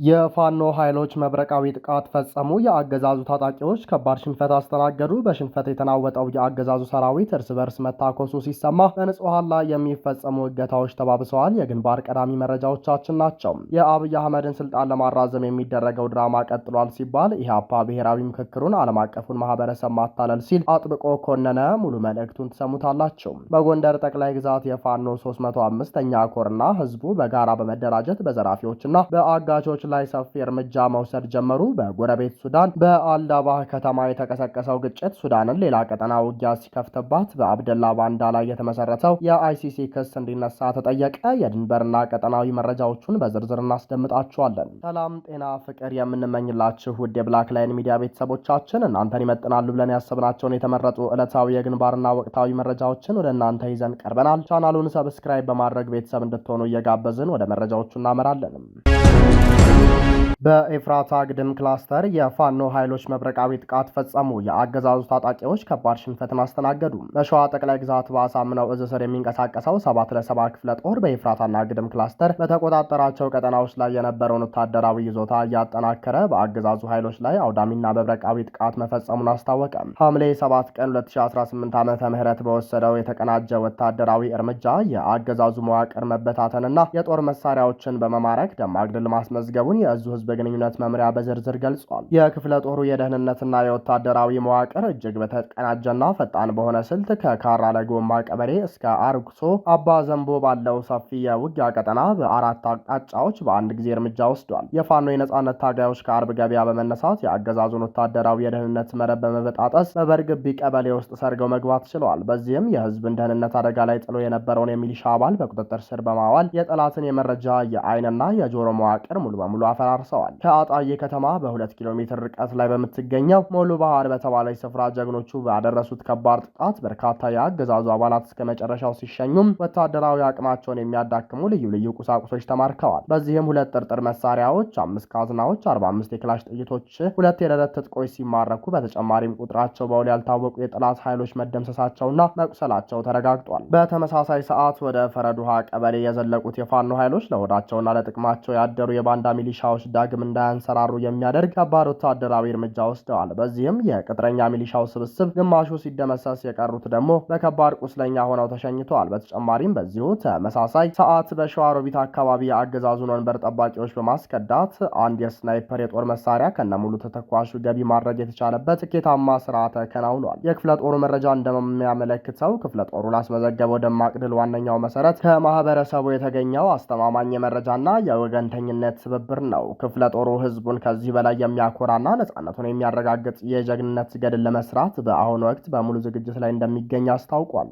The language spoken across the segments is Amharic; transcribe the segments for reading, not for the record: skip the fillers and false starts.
የፋኖ ኃይሎች መብረቃዊ ጥቃት ፈጸሙ። የአገዛዙ ታጣቂዎች ከባድ ሽንፈት አስተናገዱ። በሽንፈት የተናወጠው የአገዛዙ ሰራዊት እርስ በርስ መታኮሱ ሲሰማ በንጹሐን ላይ የሚፈጸሙ እገታዎች ተባብሰዋል። የግንባር ቀዳሚ መረጃዎቻችን ናቸው። የአብይ አህመድን ስልጣን ለማራዘም የሚደረገው ድራማ ቀጥሏል ሲባል ኢህአፓ ብሔራዊ ምክክሩን ዓለም አቀፉን ማህበረሰብ ማታለል ሲል አጥብቆ ኮነነ። ሙሉ መልእክቱን ትሰሙታላቸው። በጎንደር ጠቅላይ ግዛት የፋኖ 305ኛ ኮርና ህዝቡ በጋራ በመደራጀት በዘራፊዎችና በአጋቾች ላይ ሰፊ እርምጃ መውሰድ ጀመሩ። በጎረቤት ሱዳን በአልዳባህ ከተማ የተቀሰቀሰው ግጭት ሱዳንን ሌላ ቀጠና ውጊያ ሲከፍትባት በአብደላ ባንዳ ላይ የተመሰረተው የአይሲሲ ክስ እንዲነሳ ተጠየቀ። የድንበርና ቀጠናዊ መረጃዎቹን በዝርዝር እናስደምጣችኋለን። ሰላም፣ ጤና፣ ፍቅር የምንመኝላችሁ ውድ የብላክ ላይን ሚዲያ ቤተሰቦቻችን እናንተን ይመጥናሉ ብለን ያሰብናቸውን የተመረጡ ዕለታዊ የግንባርና ወቅታዊ መረጃዎችን ወደ እናንተ ይዘን ቀርበናል። ቻናሉን ሰብስክራይብ በማድረግ ቤተሰብ እንድትሆኑ እየጋበዝን ወደ መረጃዎቹ እናመራለን። በኤፍራታ ግድም ክላስተር የፋኖ ኃይሎች መብረቃዊ ጥቃት ፈጸሙ። የአገዛዙ ታጣቂዎች ከባድ ሽንፈትን አስተናገዱ። በሸዋ ጠቅላይ ግዛት በአሳምነው እዝ ስር የሚንቀሳቀሰው 7 ክፍለ ጦር በኤፍራታና ግድም ክላስተር በተቆጣጠራቸው ቀጠናዎች ላይ የነበረውን ወታደራዊ ይዞታ እያጠናከረ በአገዛዙ ኃይሎች ላይ አውዳሚና መብረቃዊ ጥቃት መፈጸሙን አስታወቀ። ሐምሌ 7 ቀን 2018 ዓመተ ምህረት በወሰደው የተቀናጀ ወታደራዊ እርምጃ የአገዛዙ መዋቅር መበታተንና የጦር መሳሪያዎችን በመማረክ ደማቅ ድል ማስመዝገቡን የእዙ ህዝብ ግንኙነት መምሪያ በዝርዝር ገልጿል። የክፍለ ጦሩ የደህንነትና የወታደራዊ መዋቅር እጅግ በተቀናጀና ፈጣን በሆነ ስልት ከካራ ለጎማ ቀበሌ እስከ አርጉሶ አባ ዘንቦ ባለው ሰፊ የውጊያ ቀጠና በአራት አቅጣጫዎች በአንድ ጊዜ እርምጃ ወስዷል። የፋኖ የነጻነት ታጋዮች ከአርብ ገበያ በመነሳት የአገዛዙን ወታደራዊ የደህንነት መረብ በመበጣጠስ በበርግቢ ቀበሌ ውስጥ ሰርገው መግባት ችለዋል። በዚህም የህዝብን ደህንነት አደጋ ላይ ጥሎ የነበረውን የሚሊሻ አባል በቁጥጥር ስር በማዋል የጠላትን የመረጃ የአይንና የጆሮ መዋቅር ሙሉ በሙሉ አፈራርሰዋል። ከአጣዬ ከተማ በ2 ኪሎ ሜትር ርቀት ላይ በምትገኘው ሞሉ ባህር በተባለች ስፍራ ጀግኖቹ ባደረሱት ከባድ ጥቃት በርካታ የአገዛዙ አባላት እስከ መጨረሻው ሲሸኙም ወታደራዊ አቅማቸውን የሚያዳክሙ ልዩ ልዩ ቁሳቁሶች ተማርከዋል። በዚህም 2 ጥርጥር መሳሪያዎች፣ 5 ካዝናዎች፣ 45 የክላሽ ጥይቶች፣ 2 የደረት ትጥቆች ሲማረኩ በተጨማሪም ቁጥራቸው በውል ያልታወቁ የጠላት ኃይሎች መደምሰሳቸውና መቁሰላቸው ተረጋግጧል። በተመሳሳይ ሰዓት ወደ ፈረዱሃ ቀበሌ የዘለቁት የፋኖ ኃይሎች ለሆዳቸውና ለጥቅማቸው ያደሩ የባንዳ ሚሊሻዎች ዳግም እንዳያንሰራሩ የሚያደርግ ከባድ ወታደራዊ እርምጃ ወስደዋል። በዚህም የቅጥረኛ ሚሊሻው ስብስብ ግማሹ ሲደመሰስ የቀሩት ደግሞ በከባድ ቁስለኛ ሆነው ተሸኝተዋል። በተጨማሪም በዚሁ ተመሳሳይ ሰዓት በሸዋሮቢት አካባቢ የአገዛዙን ወንበር ጠባቂዎች በማስከዳት አንድ የስናይፐር የጦር መሳሪያ ከነሙሉ ተተኳሹ ገቢ ማድረግ የተቻለበት ስኬታማ ስራ ተከናውኗል። የክፍለ ጦሩ መረጃ እንደሚያመለክተው ክፍለ ጦሩ ላስመዘገበው ደማቅ ድል ዋነኛው መሰረት ከማህበረሰቡ የተገኘው አስተማማኝ የመረጃና የወገንተኝነት ትብብር ነው። ክፍለ ጦሩ ህዝቡን ከዚህ በላይ የሚያኮራና ነጻነቱን የሚያረጋግጥ የጀግንነት ገድል ለመስራት በአሁኑ ወቅት በሙሉ ዝግጅት ላይ እንደሚገኝ አስታውቋል።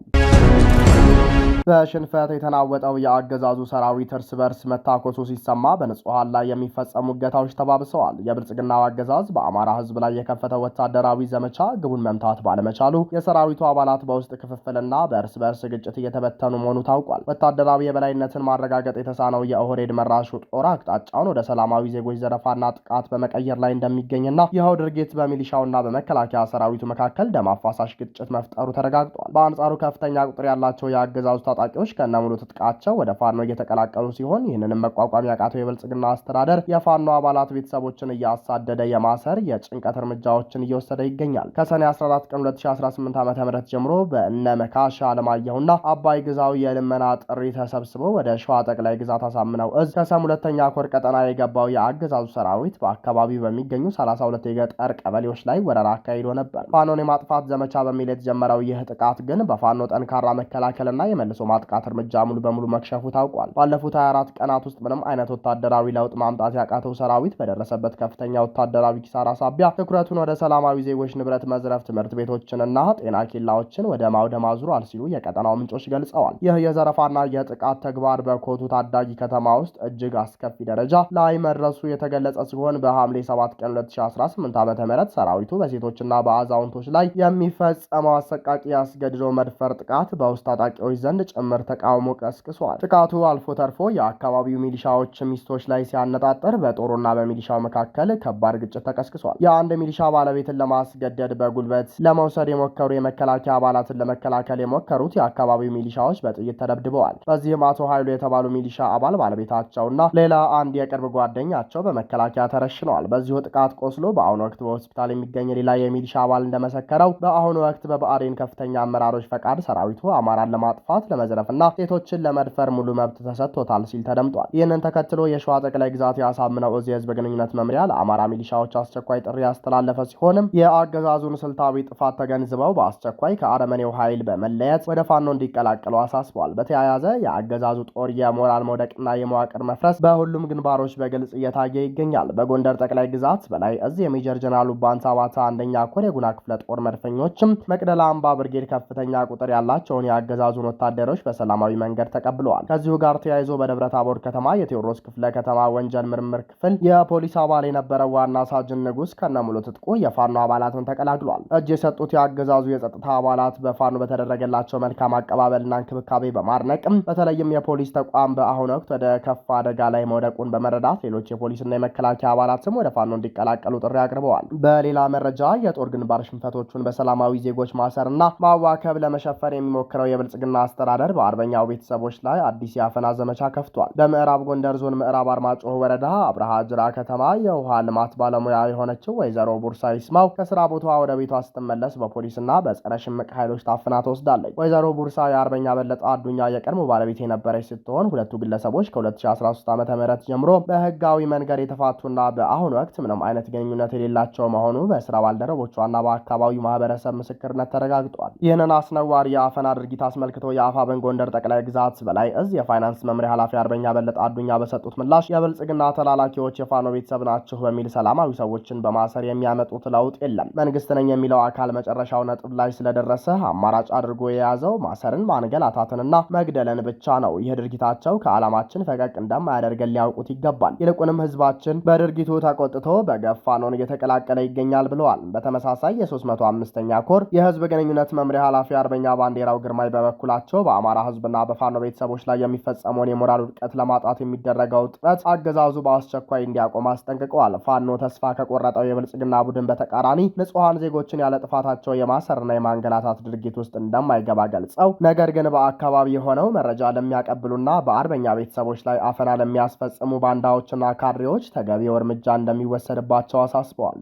በሽንፈት የተናወጠው የአገዛዙ ሰራዊት እርስ በርስ መታኮሱ ሲሰማ በንጹሐን ላይ የሚፈጸሙ እገታዎች ተባብሰዋል። የብልጽግናው አገዛዝ በአማራ ህዝብ ላይ የከፈተው ወታደራዊ ዘመቻ ግቡን መምታት ባለመቻሉ የሰራዊቱ አባላት በውስጥ ክፍፍልና በእርስ በርስ ግጭት እየተበተኑ መሆኑ ታውቋል። ወታደራዊ የበላይነትን ማረጋገጥ የተሳነው የኦህዴድ መራሹ ጦር አቅጣጫውን ወደ ሰላማዊ ዜጎች ዘረፋና ጥቃት በመቀየር ላይ እንደሚገኝና ይኸው ድርጊት በሚሊሻውና በመከላከያ ሰራዊቱ መካከል ደም አፋሳሽ ግጭት መፍጠሩ ተረጋግጧል። በአንጻሩ ከፍተኛ ቁጥር ያላቸው የአገዛዙ ታጣቂዎች ከነሙሉ ትጥቃቸው ወደ ፋኖ እየተቀላቀሉ ሲሆን ይህንንም መቋቋም ያቃተው የብልጽግና አስተዳደር የፋኖ አባላት ቤተሰቦችን እያሳደደ የማሰር የጭንቀት እርምጃዎችን እየወሰደ ይገኛል። ከሰኔ 14 ቀን 2018 ዓ.ም ጀምሮ በእነ መካሻ አለማየሁና አባይ ግዛው የልመና ጥሪ ተሰብስበው ወደ ሸዋ ጠቅላይ ግዛት አሳምነው እዝ ከሰም 2ኛ ኮር ቀጠና የገባው የአገዛዙ ሰራዊት በአካባቢው በሚገኙ 32 የገጠር ቀበሌዎች ላይ ወረራ አካሂዶ ነበር። ፋኖን የማጥፋት ዘመቻ በሚል የተጀመረው ይህ ጥቃት ግን በፋኖ ጠንካራ መከላከልና የመልሶ ማጥቃት እርምጃ ሙሉ በሙሉ መክሸፉ ታውቋል። ባለፉት 24 ቀናት ውስጥ ምንም አይነት ወታደራዊ ለውጥ ማምጣት ያቃተው ሰራዊት በደረሰበት ከፍተኛ ወታደራዊ ኪሳራ ሳቢያ ትኩረቱን ወደ ሰላማዊ ዜጎች ንብረት መዝረፍ፣ ትምህርት ቤቶችንና ጤና ኬላዎችን ወደ ማውደም አዙሯል ሲሉ የቀጠናው ምንጮች ገልጸዋል። ይህ የዘረፋና የጥቃት ተግባር በኮቱ ታዳጊ ከተማ ውስጥ እጅግ አስከፊ ደረጃ ላይ መድረሱ የተገለጸ ሲሆን በሐምሌ 7 ቀን 2018 ዓ.ም ሰራዊቱ በሴቶችና በአዛውንቶች ላይ የሚፈጸመው አሰቃቂ አስገድዶ መድፈር ጥቃት በውስጥ ታጣቂዎች ዘንድ ጭምር ተቃውሞ ቀስቅሷል። ጥቃቱ አልፎ ተርፎ የአካባቢው ሚሊሻዎች ሚስቶች ላይ ሲያነጣጠር በጦሩና በሚሊሻው መካከል ከባድ ግጭት ተቀስቅሷል። የአንድ ሚሊሻ ባለቤትን ለማስገደድ በጉልበት ለመውሰድ የሞከሩ የመከላከያ አባላትን ለመከላከል የሞከሩት የአካባቢው ሚሊሻዎች በጥይት ተደብድበዋል። በዚህም አቶ ኃይሉ የተባሉ ሚሊሻ አባል ባለቤታቸውና ሌላ አንድ የቅርብ ጓደኛቸው በመከላከያ ተረሽነዋል። በዚሁ ጥቃት ቆስሎ በአሁኑ ወቅት በሆስፒታል የሚገኝ ሌላ የሚሊሻ አባል እንደመሰከረው በአሁኑ ወቅት በብአዴን ከፍተኛ አመራሮች ፈቃድ ሰራዊቱ አማራን ለማጥፋት ለመዝረፍና ሴቶችን ለመድፈር ሙሉ መብት ተሰጥቶታል ሲል ተደምጧል። ይህንን ተከትሎ የሸዋ ጠቅላይ ግዛት ያሳምነው እዝ የህዝብ ግንኙነት መምሪያ ለአማራ ሚሊሻዎች አስቸኳይ ጥሪ ያስተላለፈ ሲሆንም የአገዛዙን ስልታዊ ጥፋት ተገንዝበው በአስቸኳይ ከአረመኔው ኃይል በመለየት ወደ ፋኖ እንዲቀላቀሉ አሳስበዋል። በተያያዘ የአገዛዙ ጦር የሞራል መውደቅና የመዋቅር መፍረስ በሁሉም ግንባሮች በግልጽ እየታየ ይገኛል። በጎንደር ጠቅላይ ግዛት በላይ እዝ የሜጀር ጀነራሉ ባንታ ባታ አንደኛ ኮር የጉና ክፍለ ጦር መድፈኞችም መቅደላ አምባ ብርጌድ ከፍተኛ ቁጥር ያላቸውን የአገዛዙን ወታደሮች በሰላማዊ መንገድ ተቀብለዋል። ከዚሁ ጋር ተያይዞ በደብረ ታቦር ከተማ የቴዎድሮስ ክፍለ ከተማ ወንጀል ምርምር ክፍል የፖሊስ አባል የነበረው ዋና ሳጅን ንጉስ ከነሙሉ ትጥቁ የፋኖ አባላትን ተቀላቅሏል። እጅ የሰጡት የአገዛዙ የጸጥታ አባላት በፋኖ በተደረገላቸው መልካም አቀባበልና እንክብካቤ በማድነቅም በተለይም የፖሊስ ተቋም በአሁኑ ወቅት ወደ ከፍ አደጋ ላይ መውደቁን በመረዳት ሌሎች የፖሊስና የመከላከያ አባላትም ወደ ፋኖ እንዲቀላቀሉ ጥሪ አቅርበዋል። በሌላ መረጃ የጦር ግንባር ሽንፈቶቹን በሰላማዊ ዜጎች ማሰርና ማዋከብ ለመሸፈን የሚሞክረው የብልጽግና አስተዳደር በአርበኛው ቤተሰቦች ላይ አዲስ የአፈና ዘመቻ ከፍቷል። በምዕራብ ጎንደር ዞን ምዕራብ አርማጭሆ ወረዳ አብርሃ ጅራ ከተማ የውሃ ልማት ባለሙያ የሆነችው ወይዘሮ ቡርሳ ይስማው ከስራ ቦታዋ ወደ ቤቷ ስትመለስ በፖሊስና በጸረ ሽምቅ ኃይሎች ታፍና ተወስዳለች። ወይዘሮ ቡርሳ የአርበኛ በለጠ አዱኛ የቀድሞ ባለቤት የነበረች ስትሆን ሁለቱ ግለሰቦች ከ2013 ዓ.ም ጀምሮ በህጋዊ መንገድ የተፋቱና በአሁኑ ወቅት ምንም አይነት ግንኙነት የሌላቸው መሆኑ በስራ ባልደረቦቿና በአካባቢው ማህበረሰብ ምስክርነት ተረጋግጧል። ይህንን አስነዋሪ የአፈና ድርጊት አስመልክቶ የአፋብን ጎንደር ጠቅላይ ግዛት በላይ እዝ የፋይናንስ መምሪያ ኃላፊ አርበኛ በለጠ አዱኛ በሰጡት ምላሽ የብልጽግና ተላላኪዎች የፋኖ ቤተሰብ ናችሁ በሚል ሰላማዊ ሰዎችን በማሰር የሚያመጡት ለውጥ የለም። መንግስት ነኝ የሚለው አካል መጨረሻው ነጥብ ላይ ስለደረሰ አማራጭ አድርጎ የያዘው ማሰርን፣ ማንገላታትንና መግደልን ብቻ ነው። ይህ ድርጊታቸው ከዓላማችን ፈቀቅ እንደማያደርገን ሊያውቁት ይገባል። ይልቁንም ህዝባችን በድርጊቱ ተቆጥቶ በገፍ ፋኖን እየተቀላቀለ ይገኛል ብለዋል። በተመሳሳይ የ305ኛ ኮር የህዝብ ግንኙነት መምሪያ ኃላፊ አርበኛ ባንዴራው ግርማይ በበኩላቸው በአማራ ህዝብና በፋኖ ቤተሰቦች ላይ የሚፈጸመውን የሞራል ውድቀት ለማጣት የሚደረገው ጥረት አገዛዙ በአስቸኳይ እንዲያቆም አስጠንቅቀዋል። ፋኖ ተስፋ ከቆረጠው የብልጽግና ቡድን በተቃራኒ ንጹሐን ዜጎችን ያለ ጥፋታቸው የማሰርና የማንገላታት ድርጊት ውስጥ እንደማይገባ ገልጸው ነገር ግን በአካባቢ የሆነው መረጃ ለሚያቀብሉና በአርበኛ ቤተሰቦች ላይ አፈና ለሚያስፈጽሙ ባንዳዎችና ካድሬዎች ተገቢው እርምጃ እንደሚወሰድባቸው አሳስበዋል።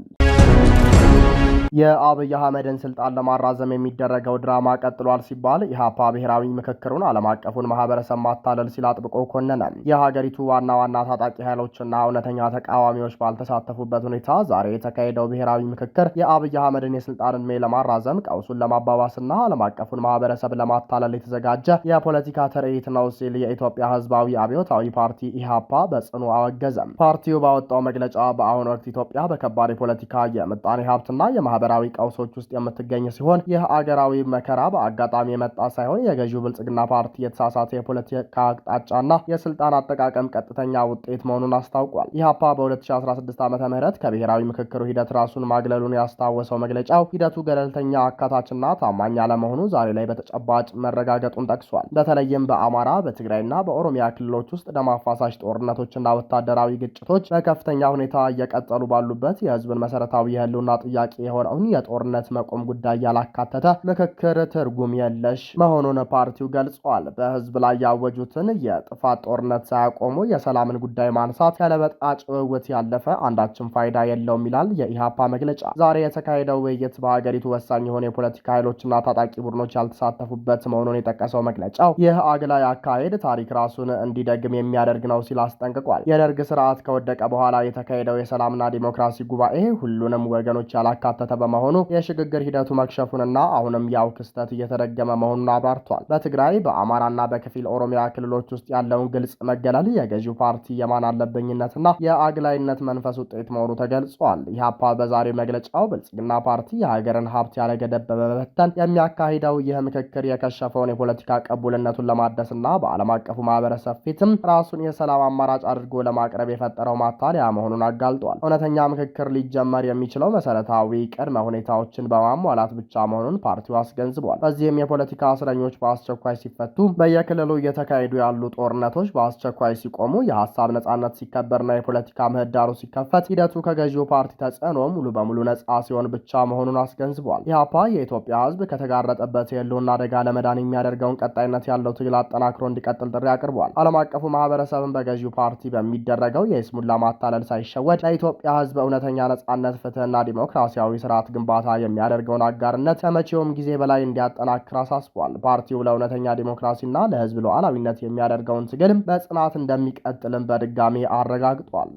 የአብይ አህመድን ስልጣን ለማራዘም የሚደረገው ድራማ ቀጥሏል ሲባል ኢህአፓ ብሔራዊ ምክክሩን ዓለም አቀፉን ማህበረሰብ ማታለል ሲል አጥብቆ ኮነነ። የሀገሪቱ ዋና ዋና ታጣቂ ኃይሎችና እውነተኛ ተቃዋሚዎች ባልተሳተፉበት ሁኔታ ዛሬ የተካሄደው ብሔራዊ ምክክር የአብይ አህመድን የስልጣን ዕድሜ ለማራዘም ቀውሱን ለማባባስና ዓለም አቀፉን ማህበረሰብ ለማታለል የተዘጋጀ የፖለቲካ ትርኢት ነው ሲል የኢትዮጵያ ህዝባዊ አብዮታዊ ፓርቲ ኢህአፓ በጽኑ አወገዘም። ፓርቲው ባወጣው መግለጫ በአሁኑ ወቅት ኢትዮጵያ በከባድ የፖለቲካ የምጣኔ ሀብትና ማህበራዊ ቀውሶች ውስጥ የምትገኝ ሲሆን ይህ አገራዊ መከራ በአጋጣሚ የመጣ ሳይሆን የገዢው ብልጽግና ፓርቲ የተሳሳተ የፖለቲካ አቅጣጫና የስልጣን አጠቃቀም ቀጥተኛ ውጤት መሆኑን አስታውቋል። ኢህአፓ በ2016 ዓ.ም ከብሔራዊ ምክክሩ ሂደት ራሱን ማግለሉን ያስታወሰው መግለጫው ሂደቱ ገለልተኛ፣ አካታችና ታማኝ አለመሆኑ ዛሬ ላይ በተጨባጭ መረጋገጡን ጠቅሷል። በተለይም በአማራ፣ በትግራይና በኦሮሚያ ክልሎች ውስጥ ደም አፋሳሽ ጦርነቶችና ወታደራዊ ግጭቶች በከፍተኛ ሁኔታ እየቀጠሉ ባሉበት የህዝብን መሰረታዊ የህልውና ጥያቄ የሆነውን የጦርነት መቆም ጉዳይ ያላካተተ ምክክር ትርጉም የለሽ መሆኑን ፓርቲው ገልጿል። በህዝብ ላይ ያወጁትን የጥፋት ጦርነት ሳያቆሙ የሰላምን ጉዳይ ማንሳት ከለበጣ ጭውውት ያለፈ አንዳችም ፋይዳ የለውም ይላል የኢህአፓ መግለጫ። ዛሬ የተካሄደው ውይይት በሀገሪቱ ወሳኝ የሆኑ የፖለቲካ ኃይሎችና ታጣቂ ቡድኖች ያልተሳተፉበት መሆኑን የጠቀሰው መግለጫው ይህ አግላይ አካሄድ ታሪክ ራሱን እንዲደግም የሚያደርግ ነው ሲል አስጠንቅቋል። የደርግ ስርዓት ከወደቀ በኋላ የተካሄደው የሰላምና ዲሞክራሲ ጉባኤ ሁሉንም ወገኖች ያላካተተ በመሆኑ የሽግግር ሂደቱ መክሸፉንና አሁንም ያው ክስተት እየተደገመ መሆኑን አብራርቷል። በትግራይ በአማራና በከፊል ኦሮሚያ ክልሎች ውስጥ ያለውን ግልጽ መገለል የገዢው ፓርቲ የማን አለበኝነትና የአግላይነት መንፈስ ውጤት መሆኑ ተገልጿል። ኢህአፓ በዛሬው መግለጫው ብልጽግና ፓርቲ የሀገርን ሀብት ያለገደብ በመበተን የሚያካሂደው ይህ ምክክር የከሸፈውን የፖለቲካ ቀቡልነቱን ለማደስና በዓለም አቀፉ ማህበረሰብ ፊትም ራሱን የሰላም አማራጭ አድርጎ ለማቅረብ የፈጠረው ማታለያ መሆኑን አጋልጧል። እውነተኛ ምክክር ሊጀመር የሚችለው መሰረታዊ ቅድመ ቅድመ ሁኔታዎችን በማሟላት ብቻ መሆኑን ፓርቲው አስገንዝቧል። በዚህም የፖለቲካ እስረኞች በአስቸኳይ ሲፈቱ፣ በየክልሉ እየተካሄዱ ያሉ ጦርነቶች በአስቸኳይ ሲቆሙ፣ የሀሳብ ነጻነት ሲከበርና የፖለቲካ ምህዳሩ ሲከፈት ሂደቱ ከገዢው ፓርቲ ተጽዕኖ ሙሉ በሙሉ ነጻ ሲሆን ብቻ መሆኑን አስገንዝቧል። ኢህአፓ የኢትዮጵያ ህዝብ ከተጋረጠበት የህልውና አደጋ ለመዳን የሚያደርገውን ቀጣይነት ያለው ትግል አጠናክሮ እንዲቀጥል ጥሪ አቅርቧል። ዓለም አቀፉ ማህበረሰብን በገዢው ፓርቲ በሚደረገው የይስሙላ ማታለል ሳይሸወድ ለኢትዮጵያ ህዝብ እውነተኛ ነጻነት፣ ፍትህና ዲሞክራሲያዊ ስርዓት ግንባታ የሚያደርገውን አጋርነት ከመቼውም ጊዜ በላይ እንዲያጠናክር አሳስቧል። ፓርቲው ለእውነተኛ ዲሞክራሲና ለህዝብ ሉዓላዊነት የሚያደርገውን ትግል በጽናት እንደሚቀጥልም በድጋሚ አረጋግጧል።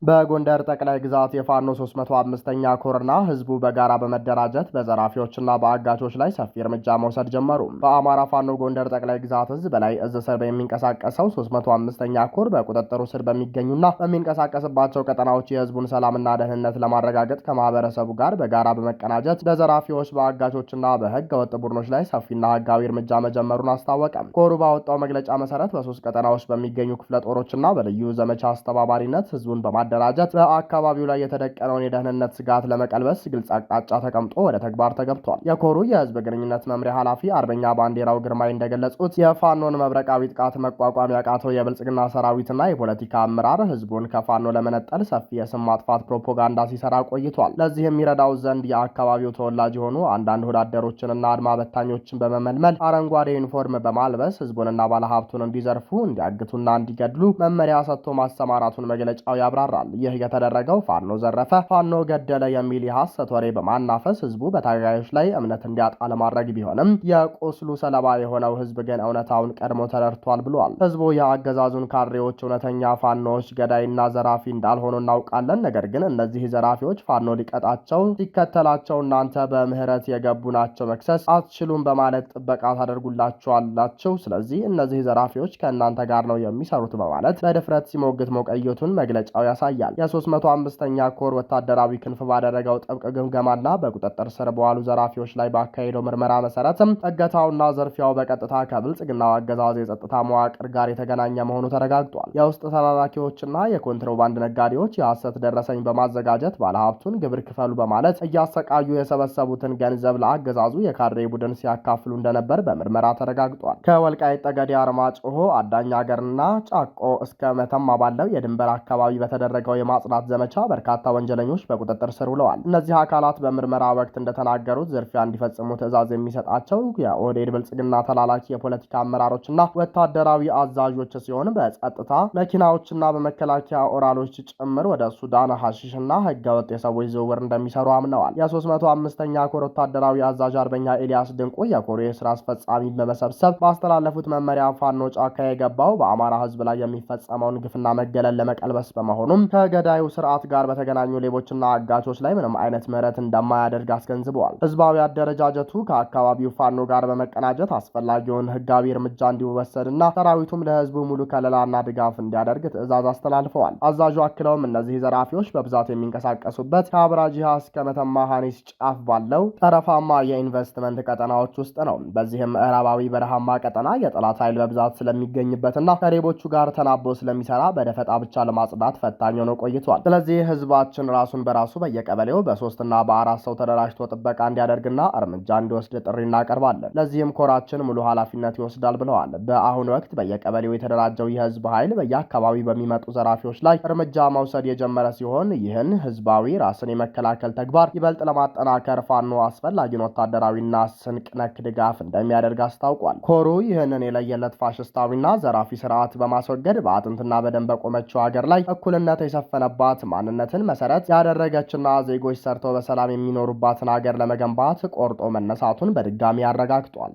በጎንደር ጠቅላይ ግዛት የፋኖ 305ኛ ኮርና ህዝቡ በጋራ በመደራጀት በዘራፊዎችና በአጋቾች ላይ ሰፊ እርምጃ መውሰድ ጀመሩ። በአማራ ፋኖ ጎንደር ጠቅላይ ግዛት ህዝብ በላይ እዝ ስር የሚንቀሳቀሰው 305ኛ ኮር በቁጥጥሩ ስር በሚገኙና በሚንቀሳቀስባቸው ቀጠናዎች የህዝቡን ሰላምና ደህንነት ለማረጋገጥ ከማህበረሰቡ ጋር በጋራ በመቀናጀት በዘራፊዎች በአጋቾችና በህገ ወጥ ቡድኖች ላይ ሰፊና ህጋዊ እርምጃ መጀመሩን አስታወቀ። ኮሩ ባወጣው መግለጫ መሰረት በሶስት ቀጠናዎች በሚገኙ ክፍለ ጦሮችና በልዩ ዘመቻ አስተባባሪነት ህዝቡን ደራጀት በአካባቢው ላይ የተደቀነውን የደህንነት ስጋት ለመቀልበስ ግልጽ አቅጣጫ ተቀምጦ ወደ ተግባር ተገብቷል። የኮሩ የህዝብ ግንኙነት መምሪያ ኃላፊ አርበኛ ባንዲራው ግርማይ እንደገለጹት የፋኖን መብረቃዊ ጥቃት መቋቋም ያቃተው የብልጽግና ሰራዊትና የፖለቲካ አመራር ህዝቡን ከፋኖ ለመነጠል ሰፊ የስም ማጥፋት ፕሮፓጋንዳ ሲሰራ ቆይቷል። ለዚህ የሚረዳው ዘንድ የአካባቢው ተወላጅ የሆኑ አንዳንድ ወዳደሮችንና አድማ በታኞችን በመመልመል አረንጓዴ ዩኒፎርም በማልበስ ህዝቡንና ባለሀብቱን እንዲዘርፉ፣ እንዲያግቱና እንዲገድሉ መመሪያ ሰጥቶ ማሰማራቱን መግለጫው ያብራራል። ይህ የተደረገው ፋኖ ዘረፈ፣ ፋኖ ገደለ የሚል የሐሰት ወሬ በማናፈስ ህዝቡ በታጋዮች ላይ እምነት እንዲያጣ ለማድረግ ቢሆንም የቁስሉ ሰለባ የሆነው ህዝብ ግን እውነታውን ቀድሞ ተረድቷል ብሏል። ህዝቡ የአገዛዙን ካድሬዎች እውነተኛ ፋኖዎች ገዳይና ዘራፊ እንዳልሆኑ እናውቃለን። ነገር ግን እነዚህ ዘራፊዎች ፋኖ ሊቀጣቸው ሲከተላቸው እናንተ በምህረት የገቡ ናቸው፣ መክሰስ አትችሉም በማለት ጥበቃ ታደርጉላቸዋላችሁ። ስለዚህ እነዚህ ዘራፊዎች ከእናንተ ጋር ነው የሚሰሩት በማለት በድፍረት ሲሞግት መቆየቱን መግለጫው ያሳያል። የ305ኛ ኮር ወታደራዊ ክንፍ ባደረገው ጥብቅ ግምገማና በቁጥጥር ስር በዋሉ ዘራፊዎች ላይ ባካሄደው ምርመራ መሰረትም እገታውና ዘርፊያው በቀጥታ ከብልጽግናው አገዛዝ የጸጥታ መዋቅር ጋር የተገናኘ መሆኑ ተረጋግጧል። የውስጥ ተላላኪዎችና የኮንትሮባንድ ነጋዴዎች የሐሰት ደረሰኝ በማዘጋጀት ባለሀብቱን ግብር ክፈሉ በማለት እያሰቃዩ የሰበሰቡትን ገንዘብ ለአገዛዙ የካድሬ ቡድን ሲያካፍሉ እንደነበር በምርመራ ተረጋግጧል። ከወልቃይት ጠገዴ፣ አርማጭሆ፣ አዳኝ ሀገርና ጫቆ እስከ መተማ ባለው የድንበር አካባቢ በተደረገው የማጽዳት ዘመቻ በርካታ ወንጀለኞች በቁጥጥር ስር ውለዋል። እነዚህ አካላት በምርመራ ወቅት እንደተናገሩት ዝርፊያ እንዲፈጽሙ ትዕዛዝ የሚሰጣቸው የኦህዴድ ብልጽግና ተላላኪ የፖለቲካ አመራሮችና ወታደራዊ አዛዦች ሲሆን በጸጥታ መኪናዎችና በመከላከያ ኦራሎች ጭምር ወደ ሱዳን ሐሺሽና ህገወጥ የሰዎች ዝውውር እንደሚሰሩ አምነዋል። የ305ኛ ኮር ወታደራዊ አዛዥ አርበኛ ኤልያስ ድንቁ የኮሩ የስራ አስፈጻሚ በመሰብሰብ ባስተላለፉት መመሪያ ፋኖ ጫካ የገባው በአማራ ህዝብ ላይ የሚፈጸመውን ግፍና መገለል ለመቀልበስ በመሆኑም ከገዳዩ ስርዓት ጋር በተገናኙ ሌቦችና አጋቾች ላይ ምንም አይነት ምህረት እንደማያደርግ አስገንዝበዋል። ህዝባዊ አደረጃጀቱ ከአካባቢው ፋኖ ጋር በመቀናጀት አስፈላጊውን ህጋዊ እርምጃ እንዲወሰድና ሰራዊቱም ለህዝቡ ሙሉ ከለላና ድጋፍ እንዲያደርግ ትዕዛዝ አስተላልፈዋል። አዛዡ አክለውም እነዚህ ዘራፊዎች በብዛት የሚንቀሳቀሱበት ከአብራጂሃ እስከ መተማ ሀኒስ ጫፍ ባለው ጠረፋማ የኢንቨስትመንት ቀጠናዎች ውስጥ ነው። በዚህም ምዕራባዊ በረሃማ ቀጠና የጠላት ኃይል በብዛት ስለሚገኝበትና ከሌቦቹ ጋር ተናቦ ስለሚሰራ በደፈጣ ብቻ ለማጽዳት ፈታኝ ሆኖ ቆይቷል። ስለዚህ ህዝባችን ራሱን በራሱ በየቀበሌው በ3 እና በ4 ሰው ተደራጅቶ ጥበቃ እንዲያደርግና እርምጃ እንዲወስድ ጥሪ እናቀርባለን። ለዚህም ኮራችን ሙሉ ኃላፊነት ይወስዳል ብለዋል። በአሁኑ ወቅት በየቀበሌው የተደራጀው የህዝብ ኃይል በየአካባቢው በሚመጡ ዘራፊዎች ላይ እርምጃ መውሰድ የጀመረ ሲሆን ይህን ህዝባዊ ራስን የመከላከል ተግባር ይበልጥ ለማጠናከር ፋኖ አስፈላጊውን ወታደራዊና ስንቅ ነክ ድጋፍ እንደሚያደርግ አስታውቋል። ኮሩ ይህንን የለየለት ፋሽስታዊና ዘራፊ ስርዓት በማስወገድ በአጥንትና በደም በቆመችው ሀገር ላይ እኩልነት የሰፈነባት ማንነትን መሰረት ያደረገችና ዜጎች ሰርተው በሰላም የሚኖሩባትን ሀገር ለመገንባት ቆርጦ መነሳቱን በድጋሚ አረጋግጧል።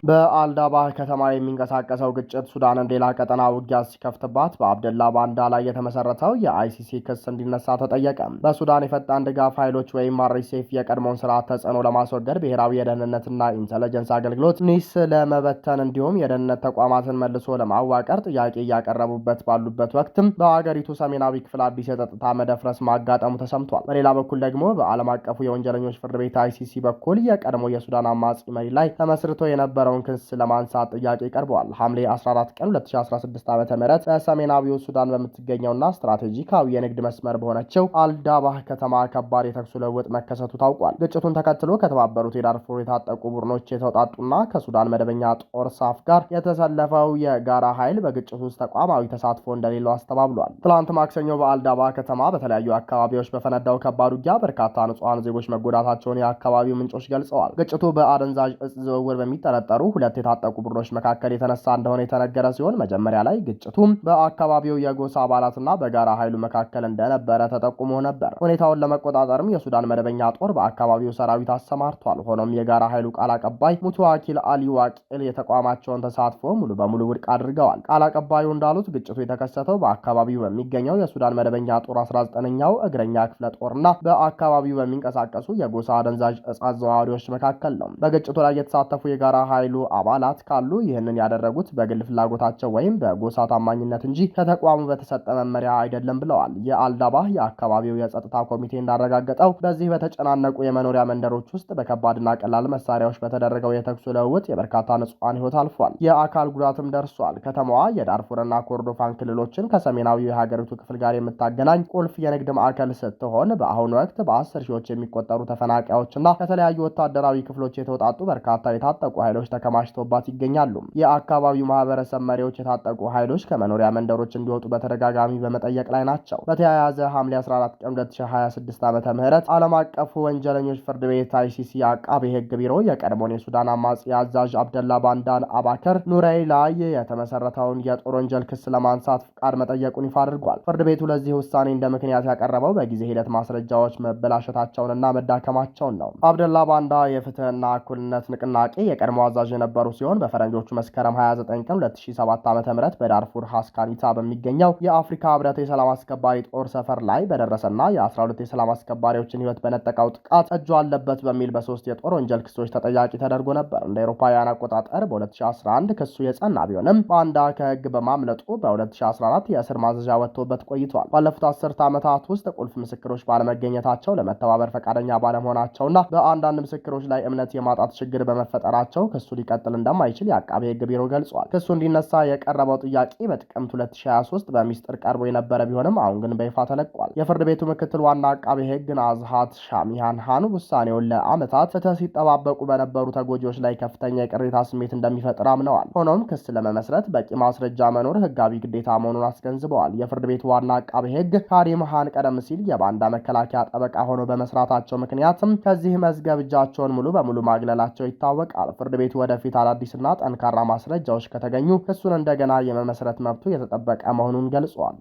በአልዳባህ ከተማ የሚንቀሳቀሰው ግጭት ሱዳንን ሌላ ቀጠና ውጊያ ሲከፍትባት በአብደላ ባንዳ ላይ የተመሰረተው የአይሲሲ ክስ እንዲነሳ ተጠየቀ። በሱዳን የፈጣን ድጋፍ ኃይሎች ወይም አርኤስኤፍ የቀድሞውን ስርዓት ተጽዕኖ ለማስወገድ ብሔራዊ የደህንነትና ኢንተለጀንስ አገልግሎት ኒስ ለመበተን እንዲሁም የደህንነት ተቋማትን መልሶ ለማዋቀር ጥያቄ እያቀረቡበት ባሉበት ወቅትም በአገሪቱ ሰሜናዊ ክፍል አዲስ የጸጥታ መደፍረስ ማጋጠሙ ተሰምቷል። በሌላ በኩል ደግሞ በዓለም አቀፉ የወንጀለኞች ፍርድ ቤት አይሲሲ በኩል የቀድሞ የሱዳን አማጺ መሪ ላይ ተመስርቶ የነበረው የነበረውን ክስ ለማንሳት ጥያቄ ቀርበዋል። ሐምሌ 14 ቀን 2016 ዓ.ም በሰሜናዊው ሱዳን በምትገኘውና ስትራቴጂካዊ የንግድ መስመር በሆነችው አልዳባህ ከተማ ከባድ የተኩስ ልውውጥ መከሰቱ ታውቋል። ግጭቱን ተከትሎ ከተባበሩት የዳርፉር የታጠቁ ቡድኖች የተውጣጡና ከሱዳን መደበኛ ጦር ሳፍ ጋር የተሰለፈው የጋራ ኃይል በግጭቱ ውስጥ ተቋማዊ ተሳትፎ እንደሌለው አስተባብሏል። ትላንት ማክሰኞ በአልዳባህ ከተማ በተለያዩ አካባቢዎች በፈነዳው ከባድ ውጊያ በርካታ ንጹሃን ዜጎች መጎዳታቸውን የአካባቢው ምንጮች ገልጸዋል። ግጭቱ በአደንዛዥ እጽ ዝውውር በሚጠረጠሩ ሁለት የታጠቁ ቡድኖች መካከል የተነሳ እንደሆነ የተነገረ ሲሆን መጀመሪያ ላይ ግጭቱም በአካባቢው የጎሳ አባላትና በጋራ ኃይሉ መካከል እንደነበረ ተጠቁሞ ነበር። ሁኔታውን ለመቆጣጠርም የሱዳን መደበኛ ጦር በአካባቢው ሰራዊት አሰማርቷል። ሆኖም የጋራ ኃይሉ ቃል አቀባይ ሙተዋኪል አሊ ዋቂል የተቋማቸውን ተሳትፎ ሙሉ በሙሉ ውድቅ አድርገዋል። ቃል አቀባዩ እንዳሉት ግጭቱ የተከሰተው በአካባቢው በሚገኘው የሱዳን መደበኛ ጦር 19ኛው እግረኛ ክፍለ ጦርና በአካባቢው በሚንቀሳቀሱ የጎሳ አደንዛዥ እጽ አዘዋዋሪዎች መካከል ነው። በግጭቱ ላይ የተሳተፉ የጋራ ኃይሉ አባላት ካሉ ይህንን ያደረጉት በግል ፍላጎታቸው ወይም በጎሳ ታማኝነት እንጂ ከተቋሙ በተሰጠ መመሪያ አይደለም ብለዋል። የአልዳባህ የአካባቢው የጸጥታ ኮሚቴ እንዳረጋገጠው በዚህ በተጨናነቁ የመኖሪያ መንደሮች ውስጥ በከባድና ቀላል መሳሪያዎች በተደረገው የተኩስ ልውውጥ የበርካታ ንጹሃን ሕይወት አልፏል። የአካል ጉዳትም ደርሷል። ከተማዋ የዳርፉርና ኮርዶፋን ክልሎችን ከሰሜናዊ የሀገሪቱ ክፍል ጋር የምታገናኝ ቁልፍ የንግድ ማዕከል ስትሆን በአሁኑ ወቅት በ10 ሺዎች የሚቆጠሩ ተፈናቃዮችና ከተለያዩ ወታደራዊ ክፍሎች የተውጣጡ በርካታ የታጠቁ ኃይሎች ተከማችተውባት ይገኛሉ። የአካባቢው ማህበረሰብ መሪዎች የታጠቁ ኃይሎች ከመኖሪያ መንደሮች እንዲወጡ በተደጋጋሚ በመጠየቅ ላይ ናቸው። በተያያዘ ሐምሌ 14 ቀን 2026 ዓ.ም ዓለም አቀፉ ወንጀለኞች ፍርድ ቤት ICC አቃቤ ሕግ ቢሮ የቀድሞውን የሱዳን አማጺ አዛዥ አብደላ ባንዳን አባከር ኑሬይ ላይ የተመሰረተውን የጦር ወንጀል ክስ ለማንሳት ፍቃድ መጠየቁን ይፋ አድርጓል። ፍርድ ቤቱ ለዚህ ውሳኔ እንደ ምክንያት ያቀረበው በጊዜ ሂደት ማስረጃዎች መበላሸታቸውንና መዳከማቸውን ነው። አብደላ ባንዳ የፍትህና እኩልነት ንቅናቄ የቀድሞ አዛዥ የነበሩ ሲሆን በፈረንጆቹ መስከረም 29 ቀን 2007 ዓ.ም በዳርፉር ሀስካኒታ በሚገኘው የአፍሪካ ህብረት የሰላም አስከባሪ ጦር ሰፈር ላይ በደረሰና የ12 የሰላም አስከባሪዎችን ህይወት በነጠቀው ጥቃት እጁ አለበት በሚል በ3 የጦር ወንጀል ክሶች ተጠያቂ ተደርጎ ነበር። እንደ አውሮፓውያን አቆጣጠር በ2011 ክሱ የጸና ቢሆንም ባንዳ ከህግ በማምለጡ በ2014 የእስር ማዘዣ ወጥቶበት ቆይቷል። ባለፉት 10 ዓመታት ውስጥ ቁልፍ ምስክሮች ባለመገኘታቸው፣ ለመተባበር ፈቃደኛ ባለመሆናቸውና በአንዳንድ ምስክሮች ላይ እምነት የማጣት ችግር በመፈጠራቸው ክሱ ሊቀጥል እንደማይችል የአቃቤ ህግ ቢሮ ገልጿል። ክሱ እንዲነሳ የቀረበው ጥያቄ በጥቅምት 2023 በሚስጥር ቀርቦ የነበረ ቢሆንም አሁን ግን በይፋ ተለቋል። የፍርድ ቤቱ ምክትል ዋና አቃቤ ህግ ናዝሃት ሻሚሃን ውሳኔውን ለዓመታት ፍትህ ሲጠባበቁ በነበሩ ተጎጂዎች ላይ ከፍተኛ የቅሬታ ስሜት እንደሚፈጥር አምነዋል። ሆኖም ክስ ለመመስረት በቂ ማስረጃ መኖር ህጋዊ ግዴታ መሆኑን አስገንዝበዋል። የፍርድ ቤቱ ዋና አቃቤ ህግ ካሪም ሃን ቀደም ሲል የባንዳ መከላከያ ጠበቃ ሆኖ በመስራታቸው ምክንያትም ከዚህ መዝገብ እጃቸውን ሙሉ በሙሉ ማግለላቸው ይታወቃል። ፍርድ ቤቱ ወደፊት አዳዲስና ጠንካራ ማስረጃዎች ከተገኙ ክሱን እንደገና የመመስረት መብቱ የተጠበቀ መሆኑን ገልጿል።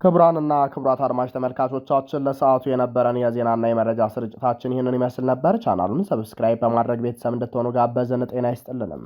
ክቡራንና ክቡራት አድማጭ ተመልካቾቻችን ለሰዓቱ የነበረን የዜናና የመረጃ ስርጭታችን ይህንን ይመስል ነበር። ቻናሉን ሰብስክራይብ በማድረግ ቤተሰብ እንድትሆኑ ጋበዝን። ጤና ይስጥልንም።